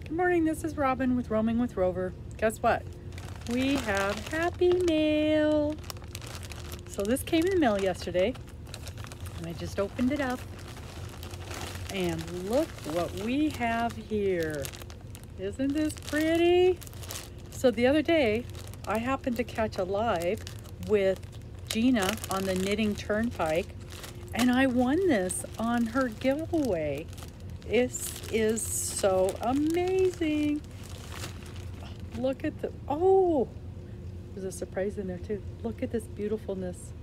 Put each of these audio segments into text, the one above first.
Good morning, this is Robin with Roaming with Rover. Guess what? We have happy mail. So this came in the mail yesterday, and I just opened it up. And look what we have here. Isn't this pretty? So the other day, I happened to catch a live with Gina on the Knitting Turnpike, and I won this on her giveaway. It is so amazing. Look at the, oh, there's a surprise in there too. Look at this beautifulness.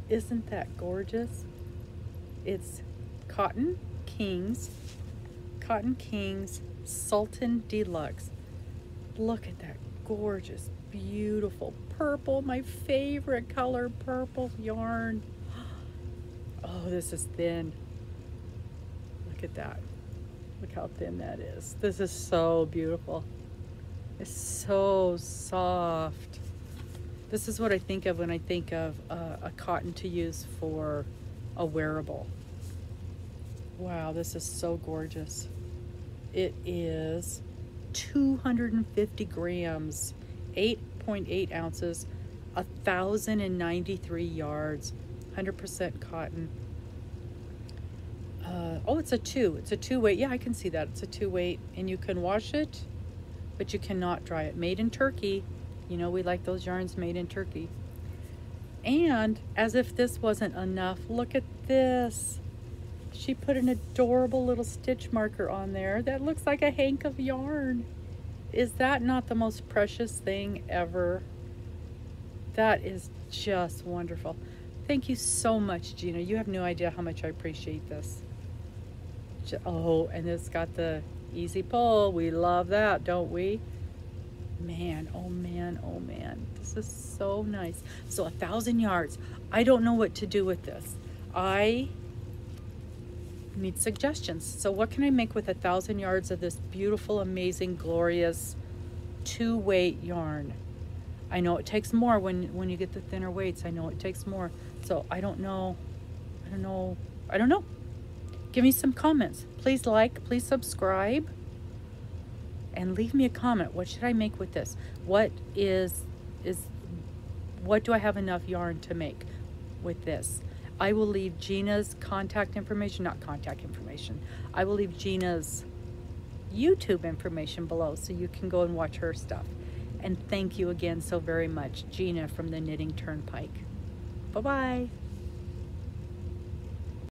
Isn't that gorgeous? It's Cotton Kings Sultan Deluxe. Look at that gorgeous, beautiful purple, my favorite color, purple yarn. Oh, this is thin. Look at that. Look how thin that is. This is so beautiful. It's so soft. This is what I think of when I think of a cotton to use for a wearable. Wow, this is so gorgeous. It is 250 grams, 8.8 ounces, 1,093 yards, 100% cotton. Oh, it's a two weight. Yeah, I can see that. It's a 2 weight, and you can wash it, but you cannot dry it. Made in Turkey. You know, we like those yarns made in Turkey. And as if this wasn't enough, look at this. She put an adorable little stitch marker on there that looks like a hank of yarn. Is that not the most precious thing ever? That is just wonderful. Thank you so much, Gina. You have no idea how much I appreciate this. Oh, and it's got the easy pull. We love that, don't we? Man, oh man, oh man. This is so nice. So 1,000 yards. I don't know what to do with this. I need suggestions. So what can I make with 1,000 yards of this beautiful, amazing, glorious 2 weight yarn? I know it takes more when you get the thinner weights. I know it takes more. So I don't know. Give me some comments. Please like, please subscribe, and leave me a comment. What should I make with this? What do I have enough yarn to make with this? I will leave Gina's contact information, not contact information. I will leave Gina's YouTube information below so you can go and watch her stuff. And thank you again so very much, Gina from the Knitting Turnpike. Bye-bye.